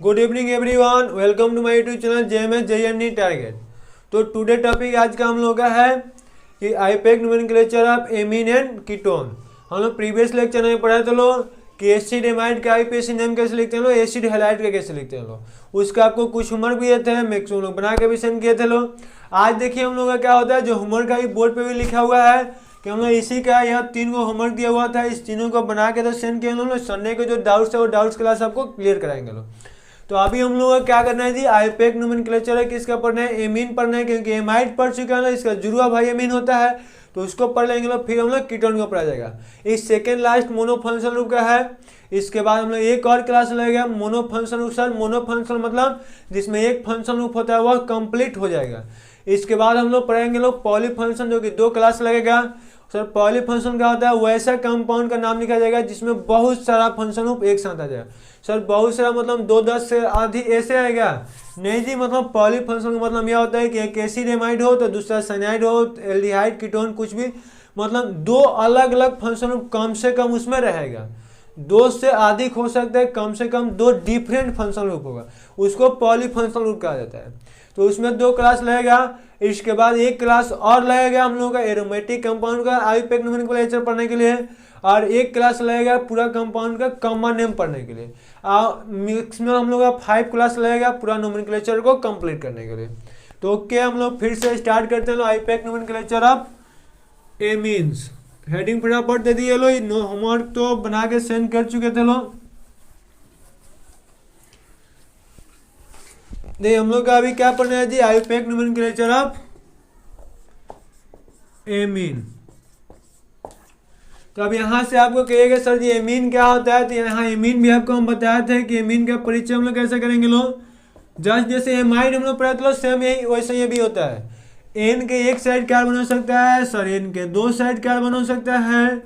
Good evening everyone, welcome to my YouTube channel JMS JEE target. तो today topic आज का हम लोग का है कि IUPAC nomenclature of amine and ketone. हम लोग प्रीवियस लेक्चर में पढ़ा था लोग कि एसिड एमाइड का आईपीएसी नेम कैसे लिखते हैं लोग, एसिड हैलाइड का कैसे लिखते हैं लोग। उसका आपको कुछ होमवर्क भी देते हैं, मैक्सिमम लोग बना के भी सेंड किए थे लोग। आज देखिए हम लोग का क्या होता है, जो होमवर्क का भी बोर्ड पे भी लिखा हुआ है कि हम लोग इसी का यहाँ 3 को होमवर्क दिया हुआ था, इस तीनों को बना के तो सेंड किए लोग। संडे के जो डाउट्स है वो डाउट्स क्लास आपको क्लियर कराएंगे लोग। तो अभी हम लोग को क्या करना है जी, आईपैक नोमेनक्लेचर है, किसका पढ़ना है, एमीन पढ़ना है, क्योंकि एमाइड पढ़ चुका है ना, इसका जुड़वा भाई एमीन होता है तो उसको पढ़ लेंगे लोग। फिर हम लोग कीटोन को पढ़ा जाएगा। इस सेकेंड लास्ट मोनोफंक्शनल ग्रुप का है। इसके बाद हम लोग एक और क्लास लगेगा मोनोफंक्शनल ग्रुप। सर मोनोफंक्शनल मतलब जिसमें एक फंक्शन ग्रुप होता है वह कंप्लीट हो जाएगा। इसके बाद हम लोग पढ़ेंगे लोग पॉलीफंक्शन, जो कि 2 क्लास लगेगा। सर पॉलीफंक्शन क्या होता है, वैसा कंपाउंड का नाम लिखा जाएगा जिसमें बहुत सारा फंक्शन ग्रुप एक साथ आ जाएगा। सर बहुत सारा मतलब 2-10 से आधी ऐसे आएगा नहीं जी, मतलब पॉलीफंक्शन का मतलब यह होता है कि एक एसिड एमाइड हो तो दूसरा साइनाइड हो, एल्डिहाइड कीटोन कुछ भी, मतलब 2 अलग अलग फंक्शन ग्रुप कम से कम उसमें रहेगा। 2 से अधिक हो सकता है, कम से कम 2 डिफरेंट फंक्शन ग्रुप होगा, उसको पॉलीफंक्शन ग्रुप कहा जाता है। तो उसमें 2 क्लास लगेगा। इसके बाद एक क्लास और लगेगा हम लोगों का एरोमेटिक कंपाउंड का आईपैक नोमेनक्लेचर पढ़ने के लिए, और एक क्लास लगेगा पूरा कंपाउंड का कॉमन नेम पढ़ने के लिए। मैक्सिमम हम लोग का 5 क्लास लगेगा पूरा नोमेनक्लेचर को कंप्लीट करने के लिए। तो ओके, हम लोग फिर से स्टार्ट करते हैं IUPAC nomenclature of amines. Heading फटाफट दे दिए लो, होमवर्क तो बना के सेंड कर चुके थे लोग। नहीं, हम लोग का अभी क्या पढ़ना है जी, आईपैक नोमेनक्लेचर ऑफ एमीन। तो अब यहाँ से आपको कहिएगा सर जी एमीन क्या होता है, तो यहाँ एमीन भी आपको हम बताए थे कि एमीन का परिचय हम लोग कैसे करेंगे लोग। जस्ट जैसे एमाइड हम लोग पढ़ा था सेम यही वैसे ये भी होता है। एन के एक साइड कार्बन हो सकता है, सर एन के 2 साइड कार्बन हो सकता है,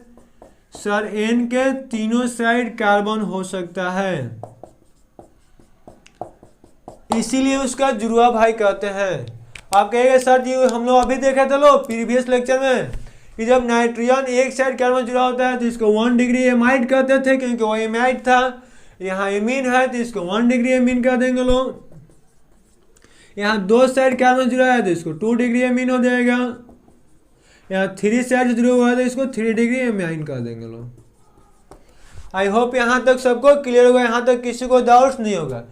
सर एन के 3 साइड कार्बन हो सकता है, इसीलिए उसका जुड़वा भाई कहते हैं। आप कहेंगे सर जी हम लोग अभी देखे थे लो प्रीवियस लेक्चर में कि जब नाइट्रोजन एक साइड कार्बन जुड़ा होता है तो इसको 1 डिग्री एमाइड कहते थे, क्योंकि वो एमाइड था। यहाँ एमीन है तो इसको 1 डिग्री एमीन कह देंगे लोग। यहाँ 2 साइड कार्बन जुड़ा है तो इसको 2 डिग्री एमीन हो जाएगा। यहाँ 3 साइड जुड़ा हुआ है तो इसको 3 डिग्री एमाइन कह देंगे लोग। आई होप यहाँ तक सबको क्लियर होगा, यहाँ तक किसी को डाउट्स नहीं होगा।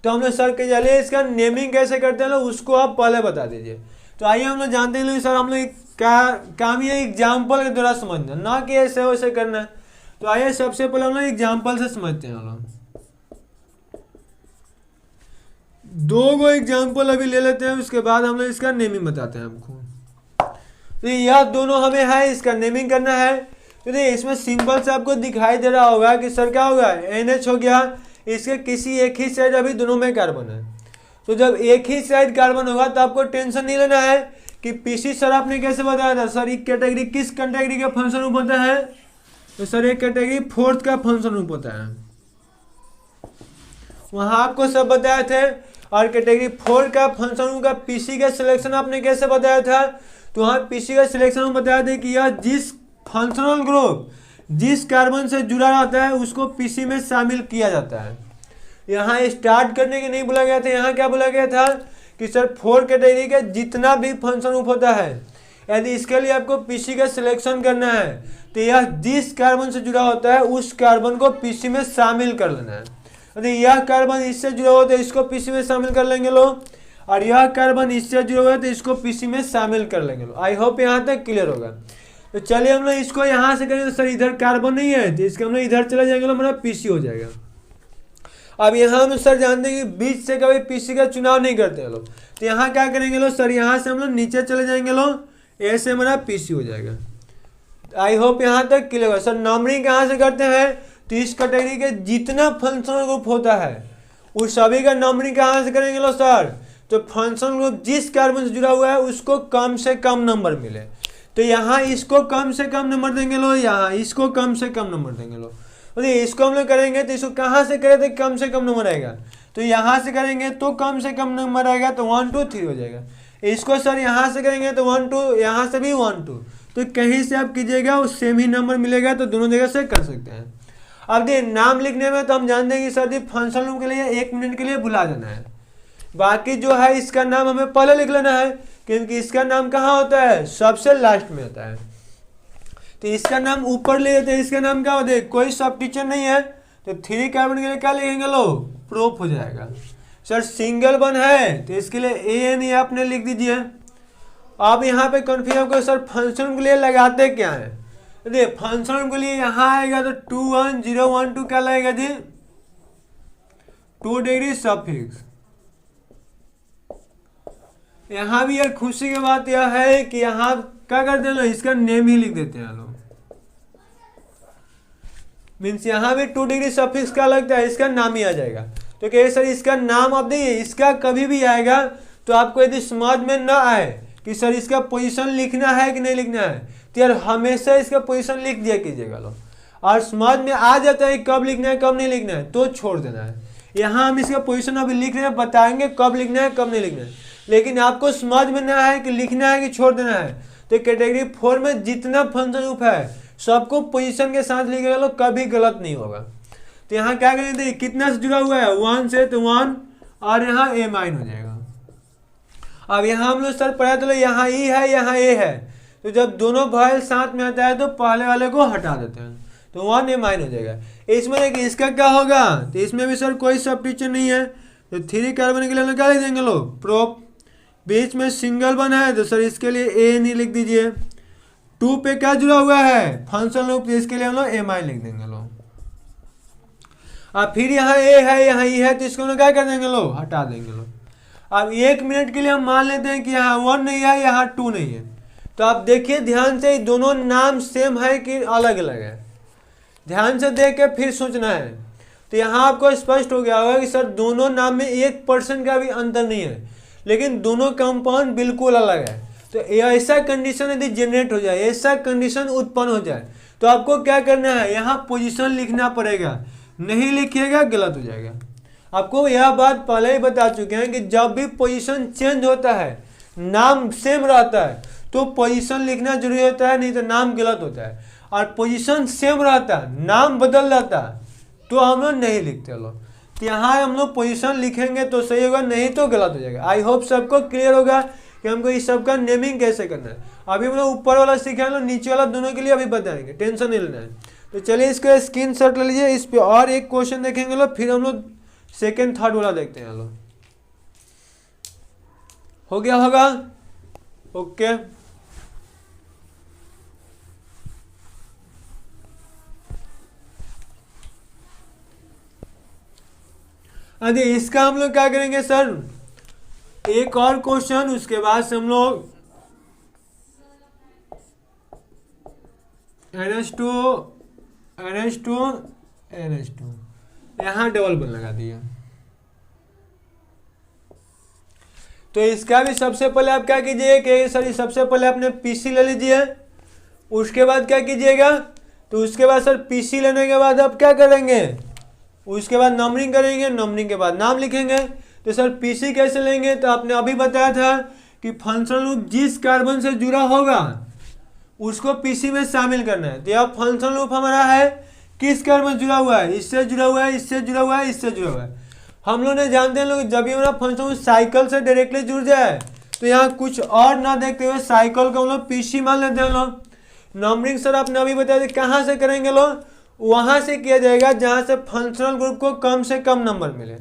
तो हम लोग सर के चलिए इसका नेमिंग कैसे करते हैं लोग, उसको आप पहले बता दीजिए। तो आइए हम लोग जानते हैं सर, हम लोग काम ये एग्जाम्पल के द्वारा समझना, ना कि ऐसे वैसे करना है। तो आइए सबसे पहले हम लोग एग्जाम्पल से समझते हैं। हम लोग 2 गो एग्जाम्पल अभी ले लेते हैं, उसके बाद हम लोग इसका नेमिंग बताते हैं आपको। तो यह दोनों हमें है, इसका नेमिंग करना है। तो देखिए इसमें सिंपल से आपको दिखाई दे रहा होगा कि सर क्या होगा, NH हो गया, इसके किसी एक ही साइड अभी दोनों में कार्बन है। तो जब एक ही साइड कार्बन होगा तो आपको टेंशन नहीं लेना है कि पीसी सर आपने कैसे बताया था, सर एक कैटेगरी किस कैटेगरी का फंक्शन ग्रुप होता है, तो सर एक कैटेगरी 4th का फंक्शन ग्रुप होता है, वहां आपको सब बताए थे। और कैटेगरी 4 का फंक्शन ग्रुप का पीसी का सिलेक्शन आपने कैसे बताया था, तो वहां पीसी का सिलेक्शन बताया था कि यह जिस फंक्शनल ग्रुप जिस कार्बन से जुड़ा रहता है उसको पीसी में शामिल किया जाता है। यहाँ स्टार्ट करने के नहीं बोला गया था, यहाँ क्या बोला गया था कि सर 4 कैटेगरी का जितना भी फंक्शन ग्रुप होता है, यदि इसके लिए आपको पीसी का सिलेक्शन करना है तो यह जिस कार्बन से जुड़ा होता है उस कार्बन को पीसी में शामिल कर लेना है। यदि यह कार्बन इससे जुड़ा हुआ है तो इसको पीसी में शामिल कर लेंगे लोग, और यह कार्बन इससे जुड़ा हुआ है तो इसको पीसी में शामिल कर लेंगे लोग। आई होप यहाँ तक क्लियर होगा। तो चलिए हम लोग इसको यहाँ से करेंगे, तो सर इधर कार्बन नहीं है तो इसके हम लोग इधर चले जाएंगे लोग, हमारा पीसी हो जाएगा। अब यहाँ हम सर जानते हैं कि बीच से कभी पीसी का चुनाव नहीं करते हैं लोग, तो यहाँ क्या करेंगे लोग, सर यहाँ से हम लोग नीचे चले जाएंगे लोग, ऐसे हमारा पीसी हो जाएगा। आई होप यहाँ तक क्लियर होगा। सर नंबरिंग कहाँ से करते हैं, तो इस कैटेगरी के जितना फंक्शनल ग्रुप होता है उस सभी का नंबरिंग कहाँ से करेंगे लोग सर, तो फंक्शनल ग्रुप जिस कार्बन से जुड़ा हुआ है उसको कम से कम नंबर मिले, तो यहाँ इसको कम से कम नंबर देंगे लोग, यहाँ इसको कम से कम नंबर देंगे लोग। इसको हम लोग करेंगे तो इसको कहाँ से करें तो कम से कम नंबर आएगा, तो यहाँ से करेंगे तो कम से कम नंबर आएगा, तो 1 2 3 हो जाएगा। इसको सर यहाँ से करेंगे तो 1 2, यहाँ से भी 1 2, तो कहीं से आप कीजिएगा उस सेम ही नंबर मिलेगा, तो दोनों जगह से कर सकते हैं। अब देखिए नाम लिखने में तो हम जानते हैं कि सर जी फंक्शन रूप के लिए 1 मिनट के लिए भुला देना है, बाकी जो है इसका नाम हमें पहले लिख लेना है, क्योंकि इसका नाम कहाँ होता है, सबसे लास्ट में होता है। तो इसका नाम ऊपर ले लेते हैं, इसका नाम क्या होता है, कोई सब टीचर नहीं है, तो 3 कार्बन के लिए क्या लिखेंगे लोग, प्रोप हो जाएगा। सर सिंगल बन है तो इसके लिए AN आपने लिख दीजिए। अब यहाँ पे कन्फ्यूज को सर फंक्शन के लिए लगाते क्या है, देखिए फंक्शन के लिए यहाँ आएगा तो 21012 क्या लगेगा जी, 2 डिग्री सफिक्स। यहाँ भी यार खुशी की बात यह है कि यहाँ क्या करते हैं लोग, इसका नेम ही लिख देते हैं लोग, मीन्स यहाँ भी 2 डिग्री सफिक्स क्या लगता है, इसका नाम ही आ जाएगा। तो क्या सर इसका नाम आप देखिए, इसका कभी भी आएगा तो आपको यदि समझ में ना आए कि सर इसका पोजीशन लिखना है कि नहीं लिखना है, तो यार हमेशा इसका पोजीशन लिख दिया कीजिएगा लोग, और समझ में आ जाता है कब लिखना है कब नहीं लिखना है तो छोड़ देना है। यहाँ हम इसका पोजीशन अभी लिख रहे हैं, बताएंगे कब लिखना है कब नहीं लिखना है, लेकिन आपको समझ में ना है कि लिखना है कि छोड़ देना है, तो कैटेगरी 4 में जितना फंक्शन रूप है सबको पोजीशन के साथ लिखेगा लोग, कभी गलत नहीं होगा। तो यहाँ क्या करेंगे, कितना से जुड़ा हुआ है 1 से, तो 1 और यहाँ A माइन हो जाएगा। अब यहाँ हम लोग सर पढ़ा तो यहाँ E है यहाँ A है, तो जब दोनों वॉयल साथ में आता है तो पहले वाले को हटा देते हैं, तो 1 A माइन हो जाएगा। इसमें देखिए इसका क्या होगा, तो इसमें भी सर कोई सब टीचर नहीं है, तो 3 कार्बन के लिए हम लोग क्या लिख देंगे लोग, प्रोप। बीच में सिंगल बना है तो सर इसके लिए AN लिख दीजिए। 2 पे क्या जुड़ा हुआ है, फंक्शन रूप, इसके लिए हम लोग A माइन लिख देंगे लोग। अब फिर यहाँ A है यहाँ E है, तो इसको हम लोग क्या कर देंगे लोग, हटा देंगे लोग। अब 1 मिनट के लिए हम मान लेते हैं कि यहाँ 1 नहीं है यहाँ 2 नहीं है, तो आप देखिए ध्यान से दोनों नाम सेम है कि अलग अलग है, ध्यान से देख के फिर सोचना है। तो यहाँ आपको स्पष्ट हो गया होगा कि सर दोनों नाम में 1% का भी अंतर नहीं है, लेकिन दोनों कंपाउंड बिल्कुल अलग है। तो ऐसा कंडीशन यदि जनरेट हो जाए, ऐसा कंडीशन उत्पन्न हो जाए, तो आपको क्या करना है, यहाँ पोजीशन लिखना पड़ेगा, नहीं लिखिएगा गलत हो जाएगा। आपको यह बात पहले ही बता चुके हैं कि जब भी पोजीशन चेंज होता है, नाम सेम रहता है, तो पोजीशन लिखना जरूरी होता है, नहीं तो नाम गलत होता है। और पोजीशन सेम रहता है, नाम बदल जाता है, तो हम लोग नहीं लिखते लोग। तो यहाँ हम लोग पोजीशन लिखेंगे तो सही होगा, नहीं तो गलत हो जाएगा। आई होप सबको क्लियर होगा कि हमको इस सब का नेमिंग कैसे करना है। अभी हम लोग ऊपर वाला सीखे, हम लोग नीचे वाला दोनों के लिए अभी बताएंगे, टेंशन नहीं लेना है। तो चलिए इसका स्क्रीनशॉट ले लीजिए, इस पे और एक क्वेश्चन देखेंगे लोग, फिर हम लोग सेकेंड थर्ड वाला देखते हैं लोग। हो गया होगा, ओके। अरे इसका हम लोग क्या करेंगे सर, एक और क्वेश्चन, उसके बाद से हम लोग NH2 यहाँ डबल बॉन्ड लगा दिया। तो इसका भी सबसे पहले आप क्या कीजिए कि सर सबसे पहले आपने PC ले लीजिए, उसके बाद क्या कीजिएगा, तो उसके बाद सर PC लेने के बाद आप क्या करेंगे, उसके बाद नंबरिंग करेंगे, नंबरिंग के बाद नाम लिखेंगे। तो सर PC कैसे लेंगे, तो आपने अभी बताया था कि फंक्शन लूप जिस कार्बन से जुड़ा होगा उसको PC में शामिल करना है। तो यह फंक्शन लूप हमारा है किस कार्बन जुड़ा हुआ है, इससे जुड़ा हुआ है, इससे जुड़ा हुआ है, इससे जुड़ा हुआ है। हम लोग ने जानते हैं लोग, जब भी हमारा फंक्शन साइकिल से डायरेक्टली जुड़ जाए तो यहाँ कुछ और ना देखते हुए साइकिल को हम लोग PC मान लेते हैं लोग। नंबरिंग सर आपने अभी बताया कहाँ से करेंगे लोग, वहाँ से किया जाएगा जहाँ से फंक्शनल ग्रुप को कम से कम नंबर मिले।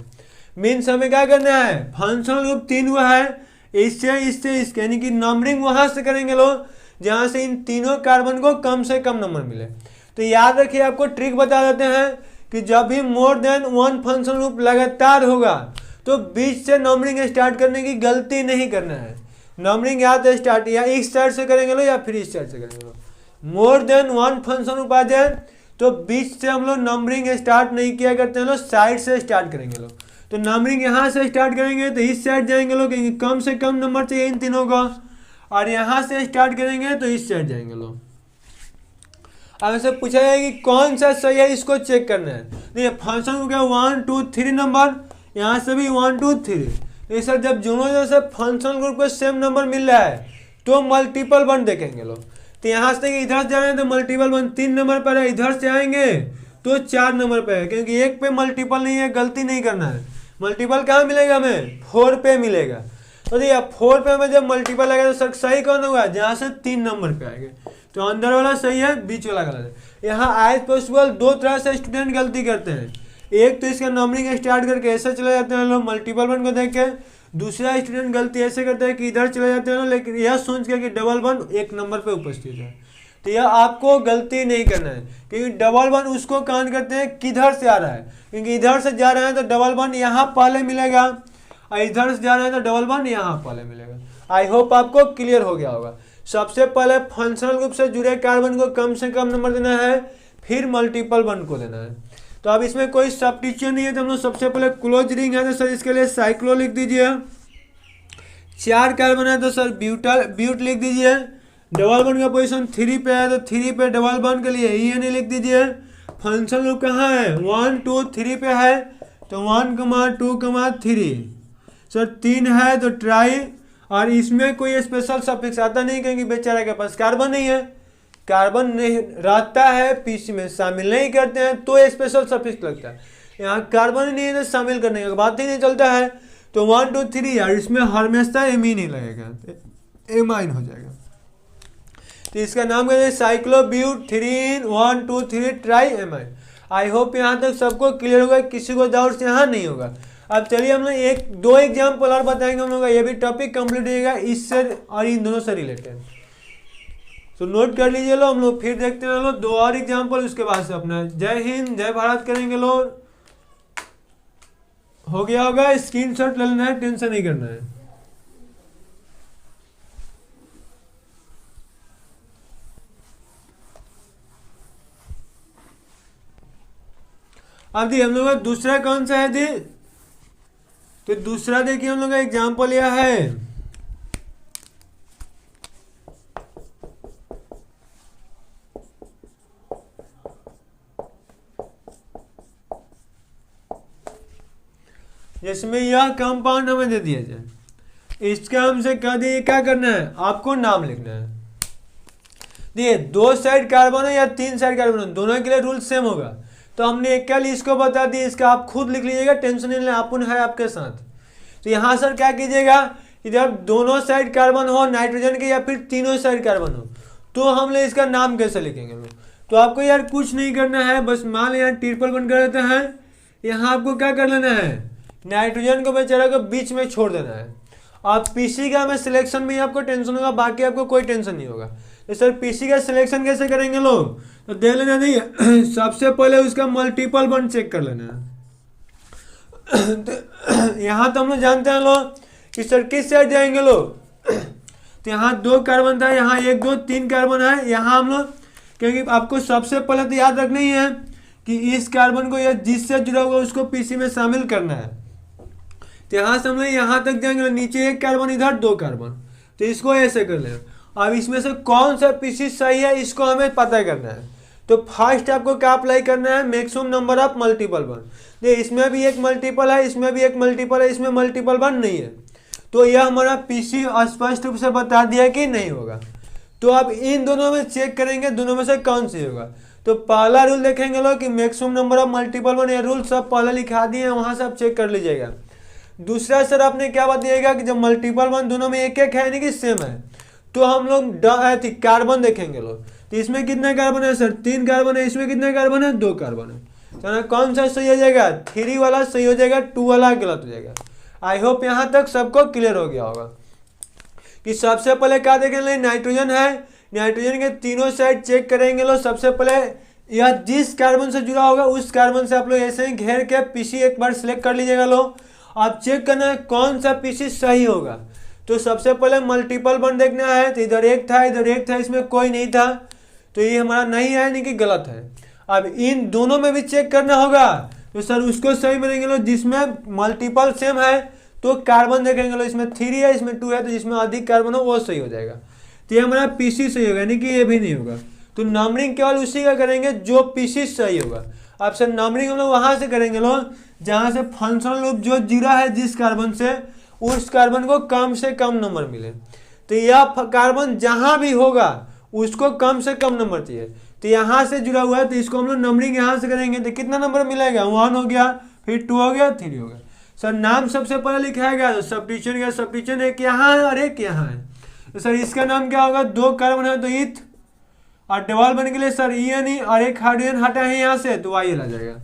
मीन्स हमें क्या करना है, फंक्शनल ग्रुप 3 हुआ है, इससे इससे इसके, यानी कि नंबरिंग वहाँ से करेंगे लोग जहाँ से इन तीनों कार्बन को कम से कम नंबर मिले। तो याद रखिए, आपको ट्रिक बता देते हैं कि जब भी मोर देन 1 फंक्शन ग्रुप लगातार होगा तो बीच से नंबरिंग स्टार्ट करने की गलती नहीं करना है। नंबरिंग या तो स्टार्ट या इस साइड से करेंगे लोग या फिर इस साइड से करेंगे लोग। मोर देन 1 फंक्शन ग्रुप आ जाए तो बीच से हम लोग नंबरिंग स्टार्ट नहीं किया करते हैं लोग, साइड से स्टार्ट करेंगे लोग। तो नंबरिंग यहाँ से स्टार्ट करेंगे तो इस साइड जाएंगे लोग, क्योंकि कम से कम नंबर चाहिए इन तीनों का, और यहाँ से स्टार्ट करेंगे तो इस साइड जाएंगे लोग। अब ऐसे पूछा जाए कि कौन सा सही है, इसको चेक करना है। देखिए फंक्शन हो गया 1 2 3 नंबर, यहाँ से भी 1 2 3। तो सर जब दोनों जैसे फंक्शन ग्रुप को सेम नंबर मिल रहा है तो मल्टीपल वन देखेंगे लोग। तो यहाँ से इधर से जाएंगे तो मल्टीपल वन 3 नंबर पर है, इधर से आएंगे तो 4 नंबर पे है, क्योंकि 1 पे मल्टीपल नहीं है, गलती नहीं करना है। मल्टीपल कहाँ मिलेगा हमें? 4 पे मिलेगा। तो देखिए 4 पे हमें जब मल्टीपल आएगा तो सर सही कौन होगा? जहाँ से 3 नंबर पे आएंगे। तो अंदर वाला सही है, बीच वाला गलत है। यहाँ एज पॉसिबल 2 तरह से स्टूडेंट गलती करते हैं। एक तो इसका नंबरिंग स्टार्ट करके ऐसे चले जाते हैं लोग मल्टीपल वन को देख के। दूसरा स्टूडेंट गलती ऐसे करता है कि इधर चले जाते हैं, लेकिन यह सोच के कि डबल वन 1 नंबर पे उपस्थित है। तो यह आपको गलती नहीं करना है, क्योंकि डबल वन उसको काउंट करते हैं किधर से आ रहा है, क्योंकि इधर से जा रहे हैं तो डबल वन यहाँ पहले मिलेगा, और इधर से जा रहे हैं तो डबल वन यहाँ पहले मिलेगा। आई होप आपको क्लियर हो गया होगा। सबसे पहले फंक्शनल ग्रुप से जुड़े कार्बन को कम से कम नंबर देना है, फिर मल्टीपल वन को देना है। तो अब इसमें कोई सब्स्टिट्यूशन नहीं है, तो हम लोग सबसे पहले क्लोज रिंग है तो सर इसके लिए साइक्लो लिख दीजिए। 4 कार्बन है तो सर ब्यूट लिख दीजिए। डबल वन का पोजीशन 3 पे है तो 3 पे डबल वन के लिए ENA लिख दीजिए। फंक्शन ग्रुप कहाँ है? 1 2 3 पे है, तो 1 2 3 सर 3 है तो ट्राई। और इसमें कोई स्पेशल सफिक्स आता नहीं, क्योंकि बेचारा के पास कार्बन नहीं है। कार्बन नहीं रहता है पीसी में, शामिल नहीं करते हैं तो स्पेशल सफिक्स लगता है। यहाँ कार्बन ही नहीं है तो शामिल करने का बात ही नहीं चलता है। तो 1 2 3 यार इसमें हमेशा एमीन ही लगेगा, एमाइन हो जाएगा। तो इसका नाम क्या है? साइक्लोब्यूट 3 1 2 3 ट्राई एमाइन। आई होप यहाँ तक सबको क्लियर होगा, किसी को डाउट्स यहाँ नहीं होगा। अब चलिए हम लोग 2 एग्जाम्पल और बताएंगे हम लोग, ये भी टॉपिक कंप्लीट होगा इससे और इन दोनों से रिलेटेड। तो नोट कर लीजिए लो, हम लोग फिर देखते हैं लोग 2 और एग्जाम्पल, उसके बाद से अपना जय हिंद जय भारत करेंगे लोग। हो गया होगा, स्क्रीनशॉट ले लेना है, टेंशन नहीं करना है। अब देखिए हम लोग का दूसरा कौन सा है दी? तो दूसरा देखिए हम लोग का एग्जाम्पल यह है, जिसमें यह कंपाउंड हमें दे दिया जाए। इसका हमसे कह दिए क्या करना है? आपको नाम लिखना है। देखिए 2 साइड कार्बन है या 3 साइड कार्बन है, दोनों के लिए रूल सेम होगा। तो हमने एक कल इसको बता दिया, इसका आप खुद लिख लीजिएगा, टेंशन नहीं लेना, अपन है आपके साथ। तो यहाँ सर क्या कीजिएगा, इधर दोनों साइड कार्बन हो नाइट्रोजन के या फिर तीनों साइड कार्बन हो, तो हम लोग इसका नाम कैसे लिखेंगे लोग? तो आपको यार कुछ नहीं करना है, बस मान यहाँ ट्रिपल बन कर देते हैं। यहाँ आपको क्या कर लेना है? नाइट्रोजन को बेचारा को बीच में छोड़ देना है। आप पीसी का हमें सिलेक्शन में आपको टेंशन होगा, बाकी आपको कोई टेंशन नहीं होगा। तो सर पीसी का सिलेक्शन कैसे करेंगे लोग? तो देख लेना नहीं सबसे पहले उसका मल्टीपल बॉन्ड चेक कर लेना है। तो यहाँ तो हम लोग जानते हैं लोग कि सर किस साइड जाएंगे लोग? तो यहाँ 2 कार्बन था, यहाँ 1 2 3 कार्बन है। यहाँ हम लोग, क्योंकि आपको सबसे पहले तो याद रखना ही है कि इस कार्बन को या जिससे जुड़ा हुआ उसको पीसी में शामिल करना है। तो यहाँ से हम लोग यहाँ तक जाएंगे, नीचे 1 कार्बन, इधर 2 कार्बन, तो इसको ऐसे कर लें। अब इसमें से कौन सा पीसी सही है इसको हमें पता करना है। तो फर्स्ट आपको क्या अप्लाई करना है? Maximum number of multiple bond. देखिए इसमें भी एक मल्टीपल है, इसमें भी एक मल्टीपल है, इसमें मल्टीपल बॉन्ड नहीं है, तो यह हमारा पीसी स्पष्ट रूप से बता दिया कि नहीं होगा। तो अब इन दोनों में चेक करेंगे, दोनों में से कौन सी होगा। तो पहला रूल देखेंगे लोग कि maximum number of multiple bond, ये रूल सब पहले लिखा दिए हैं, वहां से आप चेक कर लीजिएगा। दूसरा सर आपने क्या बताइएगा कि जब मल्टीपल बॉन्ड दोनों में एक एक है, यानी कि सेम है, तो हम लोग कार्बन देखेंगे लोग। तो इसमें कितने कार्बन है सर? 3 कार्बन है। इसमें कितने कार्बन है? 2 कार्बन है। तो ना कौन सा सही हो जाएगा? 3 वाला सही हो जाएगा, 2 वाला गलत हो जाएगा। आई होप यहाँ तक सबको क्लियर हो गया होगा कि सबसे पहले क्या देखेंगे? नाइट्रोजन है, नाइट्रोजन के तीनों साइड चेक करेंगे लोग। सबसे पहले यह जिस कार्बन से जुड़ा होगा उस कार्बन से आप लोग ऐसे ही घेर के पीसी एक बार सिलेक्ट कर लीजिएगा लोग। आप चेक करना है कौन सा पीसी सही होगा। तो सबसे पहले मल्टीपल बॉन्ड देखना है, तो इधर 1 था, इधर 1 था, इसमें कोई नहीं था, तो ये हमारा नहीं है, यानी कि गलत है। अब इन दोनों में भी चेक करना होगा, तो सर उसको सही मानेंगे लोग जिसमें मल्टीपल सेम है। तो कार्बन देखेंगे लोग, इसमें 3 है, इसमें 2 है, तो जिसमें अधिक कार्बन हो वो सही हो जाएगा। तो ये हमारा पीसी सही होगा, यानी कि ये भी नहीं होगा। तो नंबरिंग केवल उसी का करेंगे जो पीसी सही होगा। अब सर नंबरिंग हम लोग वहां से करेंगे लोग जहां से फंक्शनल ग्रुप जो जुड़ा है जिस कार्बन से, उस कार्बन को कम से कम नंबर मिले। तो यह कार्बन जहां भी होगा उसको कम से कम नंबर चाहिए। तो यहाँ से जुड़ा हुआ है, तो इसको हम लोग नंबरिंग यहाँ से करेंगे तो कितना नंबर मिलेगा, 1 हो गया, फिर 2 हो गया, 3 हो गया। सर नाम सबसे पहले लिखाएगा तो सब्स्टिट्यूशन का सब्स्टिट्यूशन एक यहाँ है और एक यहाँ है, तो सर इसका नाम क्या होगा, 2 कार्बन है तो ईथ, और डबल बन के लिए सर ENE, और एक हाइड्रोजन हटा है यहाँ से तो YL आ जाएगा।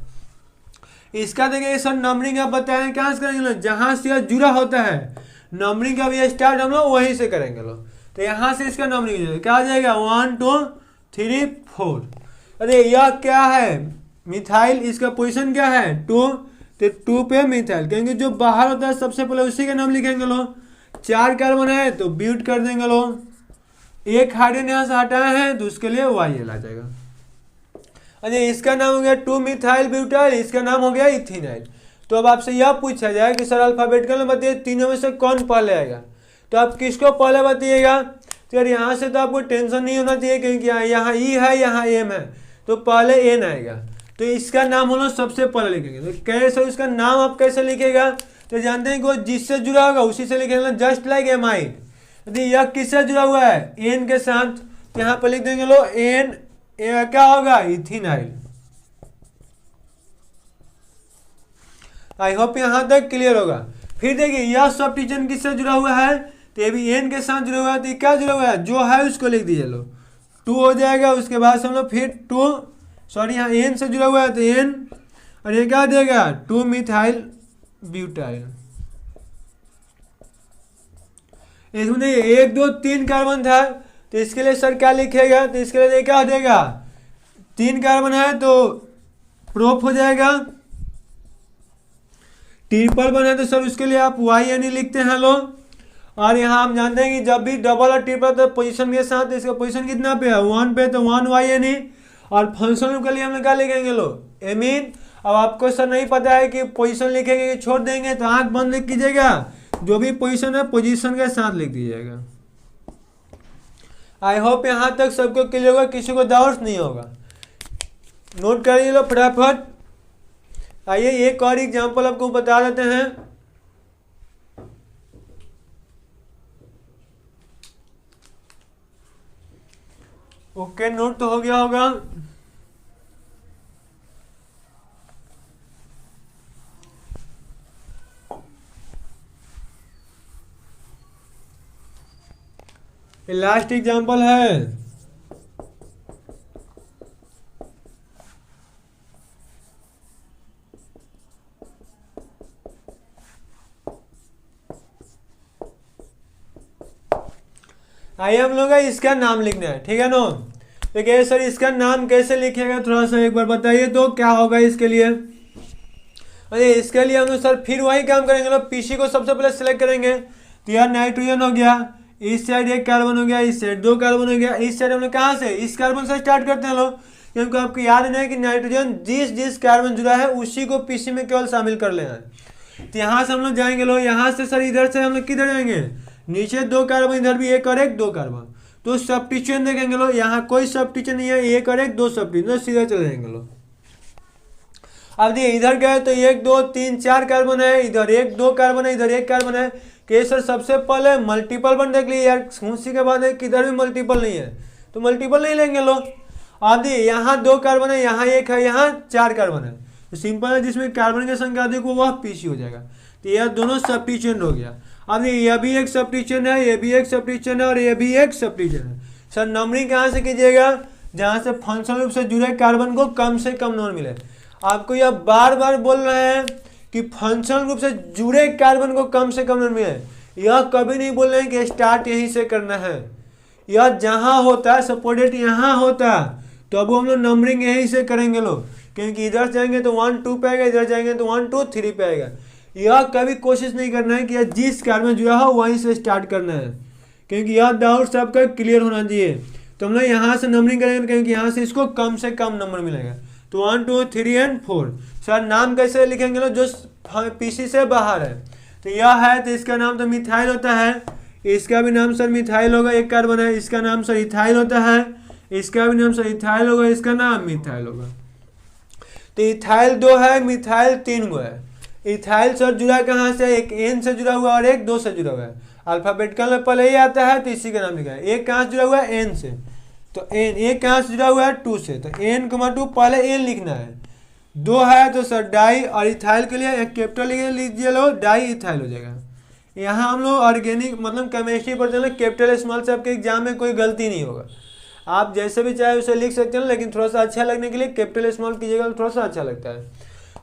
इसका देखिए सर नंबरिंग आप बताएं कहाँ से करेंगे, जहाँ से जुड़ा होता है नंबरिंग का भी स्टार्ट हम लोग वहीं से करेंगे लोग। तो यहाँ से इसका नंबरिंग क्या आ जाएगा, 1 2 3 4। अरे यह क्या है, मिथाइल, इसका पोजीशन क्या है 2, तो 2 पे मिथाइल, क्योंकि जो बाहर होता है सबसे पहले उसी का नाम लिखेंगे लोग। 4 कार्बन है तो ब्यूट कर देंगे लोग, एक हाइड्रोजन यहाँ से हटाए हैं तो उसके लिए YL आ जाएगा। अच्छा इसका नाम हो गया 2 मिथाइल ब्यूटाइल, इसका नाम हो गया इथेनाइल। तो अब आपसे यह पूछा जाए कि सर अल्फाबेटिकल में बताइए तीनों में से कौन पहले आएगा, तो आप किसको पहले बताइएगा। तो यार यहाँ से तो आपको टेंशन नहीं होना चाहिए, क्योंकि यहाँ E है, यहाँ M है, तो पहले N आएगा, तो इसका नाम हम लोग सबसे पहले लिखेंगे। तो कैसे इसका नाम आप कैसे लिखेगा, तो जानते हैं कि जिससे जुड़ा होगा उसी से लिखेंगे, जस्ट लाइक एमाइड। यदि यह किससे जुड़ा हुआ है, N के साथ, तो यहाँ पर लिख देंगे लो N, क्या होगा, इथेनाइल। आई होप यहाँ तक क्लियर होगा। फिर देखिए यह सब्स्टिट्यूशन किससे जुड़ा हुआ है, तो ये भी N के साथ जुड़ा हुआ है, तो क्या जुड़ा हुआ है, जो है उसको लिख दीजिए लो, 2 हो जाएगा। उसके बाद हम लोग फिर 2, सॉरी यहाँ N से जुड़ा हुआ है तो N, और ये क्या देगा 2 मिथाइल ब्यूटाइल। इसमें देखिए 1 2 3 कार्बन था, तो इसके लिए सर क्या लिखेगा, तो इसके लिए क्या हो जाएगा, 3 कार्बन है तो प्रोप हो जाएगा, ट्रिपल बना है तो सर उसके लिए आप YNE लिखते हैं लोग। और यहाँ हम जानते हैं कि जब भी डबल और ट्रिपल तो पोजीशन के साथ, इसका पोजीशन कितना पे है 1 पे, तो 1 YNE, और फंक्शन के लिए हम लोग क्या लिखेंगे लोग, एमीन। अब आपको सर नहीं पता है कि पोजीशन लिखेंगे कि छोड़ देंगे, तो आंख बंद लिख कीजिएगा, जो भी पोजीशन है पोजीशन के साथ लिख दीजिएगा। आई होप यहाँ तक सबको क्लियर होगा, किसी को डाउट नहीं होगा। नोट करिए लो फटाफट। आइए एक और एग्जांपल आपको बता देते हैं। ओके नोट तो हो गया होगा। लास्ट एग्जांपल है, आइए हम लोग इसका नाम लिखना है, ठीक है ना। तो क्या सर इसका नाम कैसे लिखेगा, थोड़ा सा एक बार बताइए तो क्या होगा इसके लिए। अरे इसके लिए हम लोग सर फिर वही काम करेंगे लोग, पीसी को सबसे पहले सिलेक्ट करेंगे। तो यार नाइट्रोजन हो गया, इस साइड 1 कार्बन हो गया, इस साइड 2 कार्बन हो गया, इस साइड हम लोग कहाँ से, इस कार्बन से स्टार्ट करते हैं लोग, क्योंकि आपको याद नहीं है कि नाइट्रोजन जिस कार्बन जुड़ा है उसी को पीसी में केवल शामिल कर लेना है। तो यहाँ से हम लोग जाएंगे लोग, यहाँ से सर इधर से हम लोग किधर जाएंगे, नीचे 2 कार्बन, इधर भी 1 और 1 2 कार्बन, तो सब्स्टिट्यूशन देखेंगे लोग, यहाँ कोई सब्स्टिट्यूशन नहीं है, 1 और 1 2 सब्स्टिट्यूशन, सीधे चले जाएंगे लोग। अब देखिए इधर गए तो 1 2 3 4 कार्बन है, इधर 1 2 कार्बन है, इधर 1 कार्बन है। कि सर सबसे पहले मल्टीपल वन देख लीजिए यार, उसी के बाद किधर भी मल्टीपल नहीं है तो मल्टीपल नहीं लेंगे लोग। अब देखिए यहाँ 2 कार्बन है, यहाँ 1 है, यहाँ 4 कार्बन है, तो सिंपल है जिसमें कार्बन की संख्या अधिक हो वह पीसी हो जाएगा। तो यह दोनों सब्स्टिट्यूशन हो गया। अब यह भी एक सब्स्टिट्यूशन है, ये भी एक सब्स्टिट्यूशन है, और ये भी एक सब्स्टिट्यूशन है। सर नंबरिंग कहाँ से कीजिएगा, जहाँ से फंक्शनल रूप से जुड़े कार्बन को कम से कम नंबर मिले। आपको यह बार बार बोल रहे हैं कि फंक्शनल रूप से जुड़े कार्बन को कम से कम नंबर मिले, यह कभी नहीं बोल रहे हैं कि स्टार्ट यहीं से करना है। यह जहाँ होता है सपोर्टेड यहाँ होता है, तो अब हम लोग नंबरिंग यहीं से करेंगे लोग, क्योंकि इधर जाएंगे तो 1 2 पे आएगा, इधर जाएंगे तो 1 2 3 पे आएगा। यह कभी कोशिश नहीं करना है कि यह जिस कार्बन जुड़ा हो वहीं से स्टार्ट करना है, क्योंकि यह डाउट सबका क्लियर होना चाहिए। तो हम लोग यहाँ से नंबरिंग करेंगे, क्योंकि यहाँ से इसको कम से कम नंबर मिलेगा। तो 1 2 3 एंड 4। सर नाम कैसे लिखेंगे लोग, जो पीसी से बाहर है। तो यह है तो इसका नाम तो मिथाइल होता है, इसका भी नाम सर मिथाइल होगा, 1 कार्बन है, इसका नाम सर इथाइल होता है, इसका भी नाम सर इथाइल होगा, इसका नाम मिथाइल होगा। तो इथाइल 2 है, मिथाइल 3 गो है। इथाइल सर जुड़ा कहाँ से, एक N से जुड़ा हुआ और एक 2 से जुड़ा हुआ है। अल्फाबेटिकल में पहले ही आता है तो इसी का नाम लिखा है। एक कहाँ से जुड़ा हुआ है, N से, तो एन, ये कहाँ से जुड़ा हुआ है? 2 से। तो N,2 पहले एन लिखना है, 2 है तो सर डाई, और इथाइल के लिए एक कैपिटल लीजिए लो, डाई इथाइल हो जाएगा। यहाँ हम लोग ऑर्गेनिक मतलब केमिस्ट्री पर चले, कैपिटल स्मॉल से आपके एग्जाम में कोई गलती नहीं होगा, आप जैसे भी चाहे उसे लिख सकते हैं, लेकिन थोड़ा सा अच्छा लगने के लिए कैपिटल स्मॉल कीजिएगा तो थोड़ा सा अच्छा लगता है।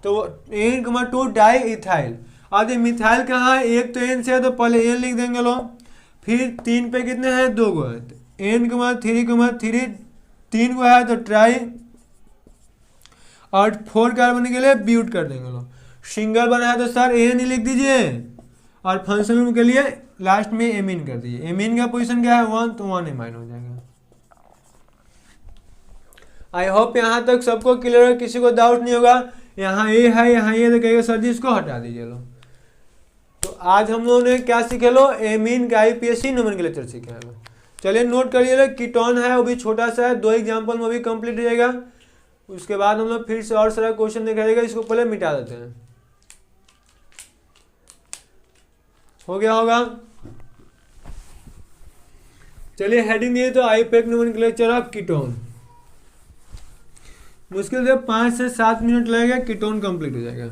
तो N,2 डाई इथाइल। अब ये मिथाइल कहाँ है? एक तो एन से है तो पहले एन लिख देंगे लो, फिर 3 पे कितने हैं? 2 गो है, N,3,3 3 गो है तो ट्राई, और 4 कार्बन के लिए ब्यूट कर देंगे लो। सिंगल बना है तो सर एन ही लिख दीजिए, और फंक्शनल ग्रुप के लिए लास्ट में एमीन कर दीजिए। एमीन का पोजीशन क्या है? 1, तो 1 एमाइन हो जाएगा। आई होप यहाँ तक सबको क्लियर है, किसी को डाउट नहीं होगा। यहाँ ए है, यहाँ ये, तो कहेगा सर जी इसको हटा दीजिए लो। तो आज हम लोगों ने क्या सीखे लो? एमीन का आईपीएससी नोमेनक्लेचर सीखे हैं। चलिए नोट करिए, कीटोन है वो भी छोटा सा है, 2 एग्जाम्पल में भी कंप्लीट हो जाएगा। उसके बाद हम लोग फिर से और सारा क्वेश्चन दिखाएगा, इसको पहले मिटा देते हैं। हो गया होगा? चलिए हेडिंग दिए तो आईपीएक नोमेनक्लेचर ऑफ कीटोन। मुश्किल से 5 से 7 मिनट लगेगा, कीटोन कंप्लीट हो जाएगा।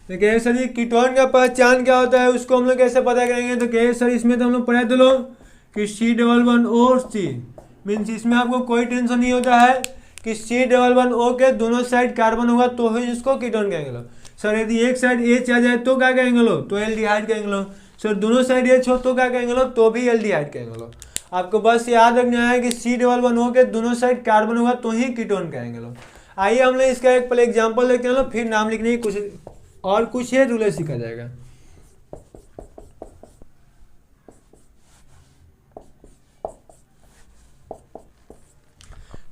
तो कहे सर ये कीटोन का पहचान क्या होता है, उसको हम लोग कैसे पता करेंगे? तो कहे सर इसमें तो हम लोग पढ़े तो लो कि C11O मीन्स इसमें आपको कोई टेंशन नहीं होता है कि C11O के दोनों साइड कार्बन होगा तो ही इसको कीटोन कहेंगे लो। सर यदि एक साइड H आ जाए तो क्या कहेंगे लो? तो एल्डिहाइड कहेंगे लो। सर दोनों साइड H हो तो क्या कहेंगे लो? तो भी एल्डिहाइड कहेंगे लो। आपको बस याद रखना है कि C11O के दोनों साइड कार्बन होगा तो ही कीटोन कहेंगे लो। आइए हम लोग इसका एक पहले एग्जाम्पल देखते हैं लो, फिर नाम लिखने की कुछ और कुछ है रूल सीखा जाएगा।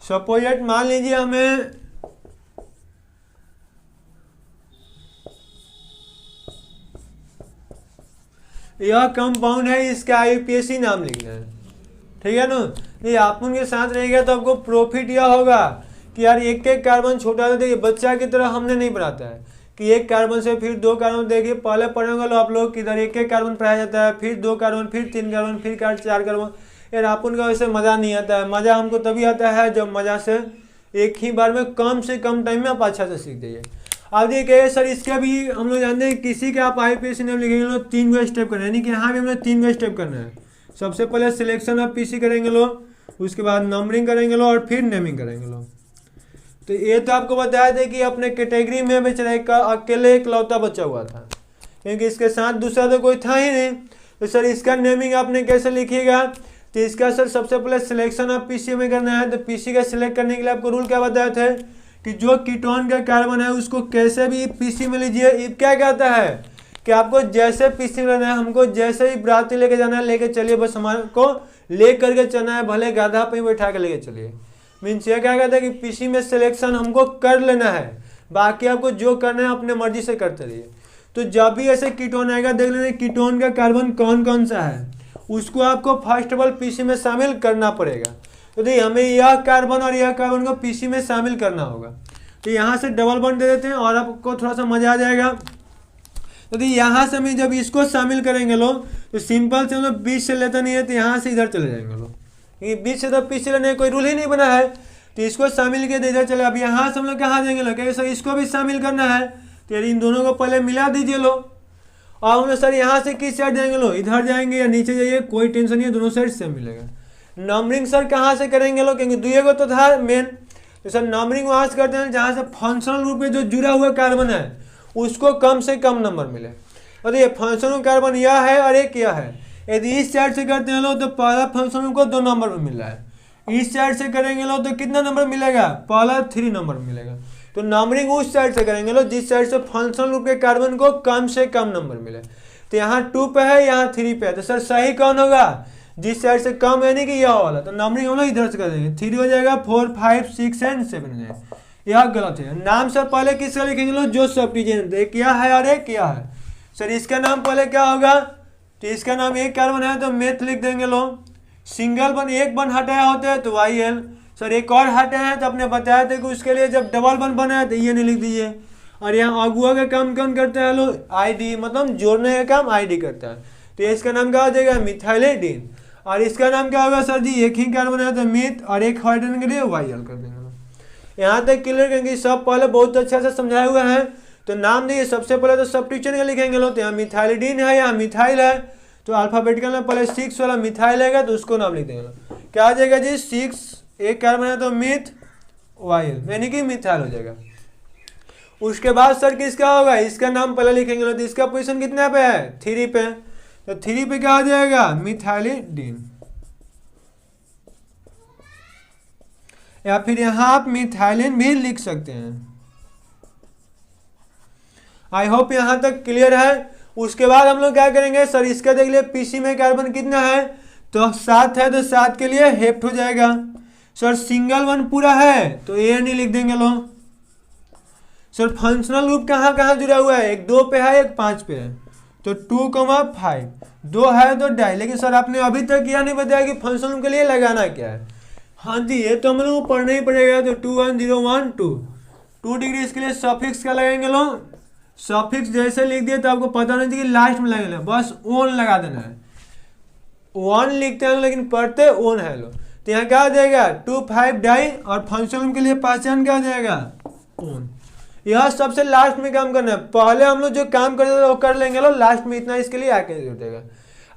सपोज मान लीजिए हमें यह कंपाउंड है, इसका आईपीएससी नाम लिखना है, ठीक है ना? ये आप उनके साथ रहेगा तो आपको प्रॉफिट यह होगा कि यार एक एक कार्बन छोटा था, ये बच्चा की तरह हमने नहीं पढ़ाता है कि एक कार्बन से फिर 2 कार्बन। देखिए पहले पढ़ेंगे लो आप लोग किधर एक एक कार्बन पढ़ाया जाता है, फिर 2 कार्बन, फिर 3 कार्बन, फिर 4 कार्बन। यार आप उनका वैसे मज़ा नहीं आता है। मज़ा हमको तभी आता है जब मज़ा से एक ही बार में कम से कम टाइम में आप अच्छा से सीख जाइए। अब देखिए सर इसका भी हम लोग जानते हैं, किसी के आप आईपीएससी नाम लिखेंगे लो 3 गो स्टेप करना है, यानी कि यहाँ भी हम लोग 3 गो स्टेप करना है। सबसे पहले सिलेक्शन ऑफ पीसी करेंगे लो, उसके बाद नंबरिंग करेंगे लो, और फिर नेमिंग करेंगे लो। तो ये तो आपको बताया था कि अपने कैटेगरी में बेचारे का अकेले इकलौता बचा हुआ था, क्योंकि इसके साथ दूसरा तो कोई था ही नहीं। तो सर इसका नेमिंग आपने कैसे लिखिएगा? तो इसका सर सबसे पहले सिलेक्शन ऑफ पीसी में करना है। तो पीसी का सिलेक्ट करने के लिए आपको रूल क्या बताया था कि जो कीटोन का कार्बन है उसको कैसे भी पीसी में लीजिए। ये क्या कहता है कि आपको जैसे पीसी में लेना है, हमको जैसे ही बराती लेके जाना है लेके चलिए, बस हमारे को ले करके चलना है, भले गाधा पे बैठा के लेके चलिए। मीन्स ये क्या कहता है कि पीसी में सिलेक्शन हमको कर लेना है, बाकी आपको जो करना है अपने मर्जी से करते रहिए। तो जब भी ऐसे कीटोन आएगा देख लेना कीटोन का कार्बन कौन कौन सा है, उसको आपको फर्स्ट ऑफ ऑल पीसी में शामिल करना पड़ेगा। तो देखिए हमें यह कार्बन और यह कार्बन को पीसी में शामिल करना होगा। तो यहाँ से डबल बॉन्ड दे देते हैं और आपको थोड़ा सा मजा आ जाएगा। तो यहाँ से हम जब इसको शामिल करेंगे लोग तो सिंपल से हम लोग बीच से लेते नहीं है, तो यहाँ से इधर चले जाएंगे लोग, क्योंकि बीच से तो पीछे लेने कोई रूल ही नहीं बना है। तो इसको शामिल किया तो इधर चले। अब यहाँ से हम लोग कहाँ जाएंगे लोग, सर इसको भी शामिल करना है, तो इन दोनों को पहले मिला दीजिए लो। और हम लोग सर यहाँ से किस साइड जाएंगे लो, इधर जाएंगे या नीचे जाइए, कोई टेंशन नहीं है, दोनों साइड से मिलेगा। नंबरिंग सर कहाँ से करेंगे लोग, क्योंकि दुए को तो था मेन। तो सर नंबरिंग वहाँ से करते हैं जहाँ से फंक्शनल ग्रुप में जो जुड़ा हुआ कार्बन है उसको कम से कम नंबर मिले। और ये फंक्शनल कार्बन यह है और एक यह है। यदि इस साइड से करते हैं लोग तो पहला फंक्शनल को 2 नंबर में मिल रहा है, इस साइड से करेंगे लोग तो कितना नंबर मिलेगा, पहला 3 नंबर मिलेगा। तो नंबरिंग उस साइड से करेंगे लोग जिस साइड से फंक्शनल ग्रुप के कार्बन को कम से कम नंबर मिले। तो यहाँ 2 पे है, यहाँ 3 पे है, तो सर सही कौन होगा, जिस साइड से कम है नहीं कि यह वाला। तो नंबरिंग हम लोग इधर से कर देंगे, 3 हो जाएगा, 4, 5, 6 एंड 7 हो जाएगा। यह गलत है। नाम सर पहले किसका लिखेंगे लोग, जो सब डिजाइन एक क्या है और एक क्या है। सर इसका नाम पहले क्या होगा, तो इसका नाम एक कार्बन है तो मेथ लिख देंगे लोग। सिंगल बन एक बन हटाया होता है तो YL, सर एक और हटाए हैं तो आपने बताया था कि उसके लिए जब डबल बन बनाया तो ये नहीं लिख दीजिए। और यहाँ अगुआ का काम कौन करता है? लो आईडी, मतलब जोड़ने का काम आईडी करता है। तो इसका नाम क्या हो जाएगा? मिथाइलिडीन। और इसका नाम क्या होगा सर जी? एक ही कार्बन है तो मिथ, और एक हाइड्रोजन के लिए वाइल कर देंगे। यहाँ तक क्लियर करेंगे, सब पहले बहुत अच्छा से समझाए हुए हैं। तो नाम देखिए, सबसे पहले तो सब्स्टिट्यूशन का लिखेंगे लो, तो यहाँ मिथाइलिडीन है, यहाँ मिथाइल है, तो अल्फाबेटिकल में पहले 6 वाला मिथाइल है तो उसको नाम लिख देंगे। क्या आ जाएगा जी? 6 एक कार्बन है तो मिथ वाइल, यानी कि मिथाइल हो जाएगा। उसके बाद सर किसका होगा? इसका नाम पहले लिखेंगे तो इसका पोजीशन कितना पे है? 3 पे। तो 3 पे क्या आ जाएगा? मिथाइलिडीन। या फिर यहाँ आप मिथाइलिन भी लिख सकते हैं। आई होप यहाँ तक क्लियर है। उसके बाद हम लोग क्या करेंगे सर? इसका देख लिया पीसी में कार्बन कितना है? तो 7 है, तो 7 के लिए हेप्ट हो जाएगा। सर सिंगल वन पूरा है तो ए नहीं लिख देंगे लो। सर फंक्शनल ग्रुप कहाँ कहाँ जुड़ा हुआ है? एक 2 पे है, एक 5 पे है, तो 2,5 2 है तो डाई। लेकिन सर आपने अभी तक यह नहीं बताया कि फंक्शनल ग्रुप के लिए लगाना क्या है। हाँ जी, ये तो हम लोग को पढ़ना ही पड़ेगा। तो 2 डिग्री, इसके लिए सफिक्स क्या लगेंगे लो? सफिक्स जैसे लिख दिए तो आपको पता नहीं चाहिए कि लास्ट में लगेगा, बस ओन लगा देना है। 1 लिखते हैं लेकिन पढ़ते ओन है लो। तो यहाँ क्या आ जाएगा? 2,5 डाई, और फंक्शनल के लिए पहचान क्या आ जाएगा? ओन। यह सबसे लास्ट में काम करना है। पहले हम लोग जो काम करते थे वो कर लेंगे लो, लास्ट में इतना इसके लिए आके जुटेगा।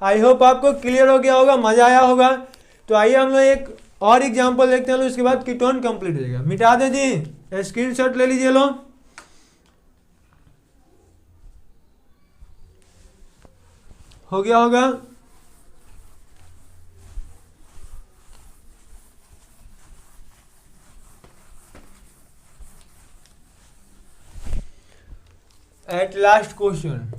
आई होप आपको क्लियर हो गया होगा, मजा आया होगा। तो आइए हम लोग एक और एग्जांपल देखते हैं लो, उसके बाद कीटोन कंप्लीट हो जाएगा। मिटा दे जी, स्क्रीनशॉट ले लीजिए लो। हो गया होगा। एट लास्ट क्वेश्चन,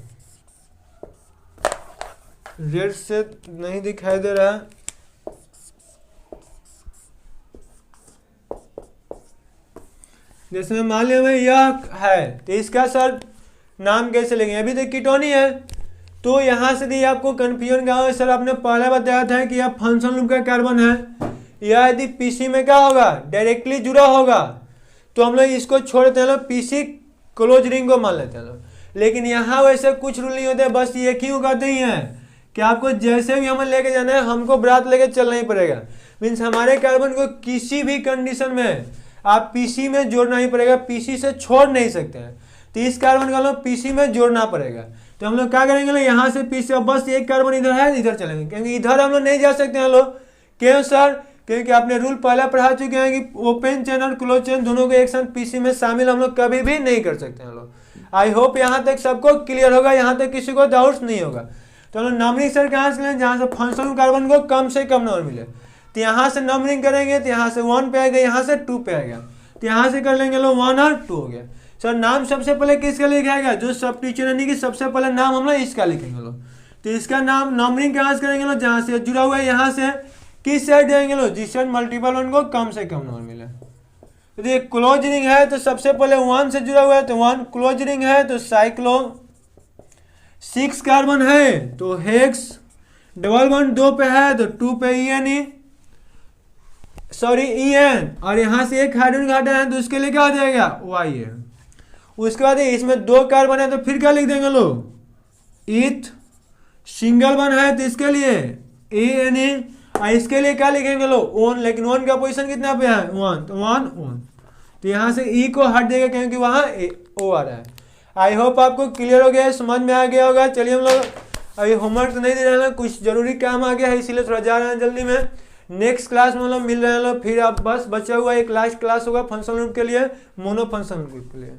रेड से नहीं दिखाई दे रहा। जैसे मान लिया भाई यह है, तो इसका सर नाम कैसे लेंगे? अभी तो कीटोन ही है, तो यहाँ से दी आपको कंफ्यूजन क्या होगा? सर आपने पहले बताया था कि यह फंक्शनल ग्रुप का कार्बन है, यह यदि पीसी में क्या होगा? डायरेक्टली जुड़ा होगा, तो हम लोग इसको छोड़ देते हैं, पीसी क्लोज रिंग को मान लेते हैं। लेकिन यहाँ वैसे कुछ रूल नहीं होते, बस ये क्यों कहते ही हैं कि आपको जैसे भी हमें लेके जाना है, हमको ब्रात लेके चलना ही पड़ेगा। मीन्स हमारे कार्बन को किसी भी कंडीशन में आप पीसी में जोड़ना ही पड़ेगा, पीसी से छोड़ नहीं सकते हैं। तो इस कार्बन का लोग पीसी में जोड़ना पड़ेगा। तो हम लोग क्या करेंगे? यहाँ से पीसी, बस एक कार्बन इधर है, इधर चलेंगे, क्योंकि इधर हम लोग नहीं जा सकते हैं लोग। क्यों सर? क्योंकि आपने रूल पहले पढ़ा चुके हैं कि ओपन चेन और क्लोज चेन दोनों को एक साथ पीसी में शामिल हम लोग कभी भी नहीं कर सकते हैं लोग। आई होप यहाँ तक सबको क्लियर होगा, यहाँ तक किसी को डाउट्स नहीं होगा। तो हम लोग नंबरिंग सर कहाँ से लें? जहाँ से फंक्शनल कार्बन को कम से कम नंबर मिले। तो यहाँ से नंबरिंग करेंगे तो यहाँ से 1 पे आएगा, यहाँ से 2 पे आएगा, तो यहाँ से कर लेंगे लो 1 और 2 हो गया। सर नाम सबसे पहले किसका लिखाएगा? जो सब्स्टिट्यूशन यानी कि सबसे पहले नाम हम लोग इसका लिखेंगे लो। तो इसका नाम नंबरिंग कहाँ से करेंगे लो? जहाँ से जुड़ा हुआ है, यहाँ से किस साइड जाएंगे लो? जिस साइड मल्टीपल वन को कम से कम नंबर मिले। तो ये क्लोज रिंग है तो सबसे पहले 1 से जुड़ा हुआ है, तो 1 क्लोज रिंग है तो साइक्लो। 6 कार्बन है तो हेक्स, डबल बॉन्ड 2 पे है तो 2 पे EN, और यहाँ से एक हाइड्रोजन घटा है तो उसके लिए क्या हो जाएगा? YN। उसके बाद इसमें 2 कार्बन है तो फिर क्या लिख देंगे लो? इथ। सिंगल बन है तो इसके लिए ANA, और इसके लिए क्या लिखेंगे लो? ओन। लेकिन ओन का पोजीशन कितना पे है? 1, तो 1 ओन। तो यहाँ से ई को हट देगा क्योंकि वहाँ ओ आ रहा है। आई होप आपको क्लियर हो गया है, समझ में आ गया होगा। चलिए हम लोग अभी होमवर्क तो नहीं दे रहे हैं, कुछ जरूरी काम आ गया है इसीलिए थोड़ा जा रहे हैं जल्दी में। नेक्स्ट क्लास में हम लोग मिल रहे हैं लोग, फिर आप बस बचा हुआ एक लास्ट क्लास होगा फंक्शनल ग्रुप के लिए, मोनो फंक्शनल ग्रुप के लिए।